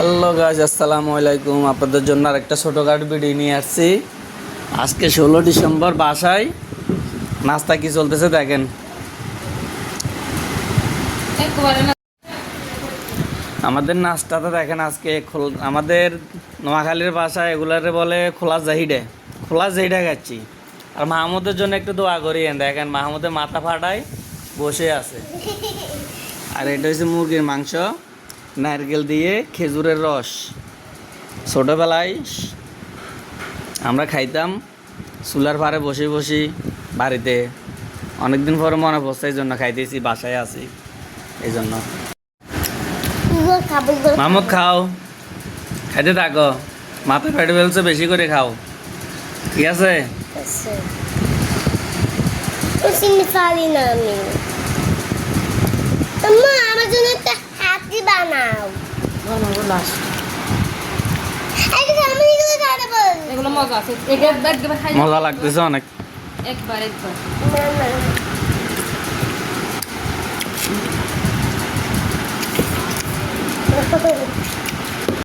Hello guys, আসসালামু আলাইকুম। আপনাদের জন্য আরেকটা ছোটোখাটো ভিডিও নিয়ে আসছি। আজকে 16 ডিসেম্বর, বাসায় নাস্তা কি চলতেছে দেখেন। আমাদের নাস্তাটা দেখেন আজকে আমাদের নোয়াখালীর ভাষায় এগুলারে বলে খোলা জাহিডা খাচ্ছি। আর মাহমুদের জন্য একটু দোয়া করিয়েন। দেখেন মাহমুদের মাথা ফাটায় বসে আছে। আর এটা হচ্ছে মুরগির মাংস, নারকেল দিয়ে খেজুরের রস। ছোটোবেলায় আমরা খাইতাম চুলার পাড়ে বসে বসে বাড়িতে। অনেকদিন পরে মনে পড়ছে, এই জন্য খাইতেছি, বাসায় আছি এই জন্য। মামুদ খাও, খাইতে থাকো, মাথা ফেটে ফেলছে, বেশি করে খাও, ঠিক আছে? আমার জন্য একটা হাতি বানাও। মজা লাগতেছে অনেক। একবার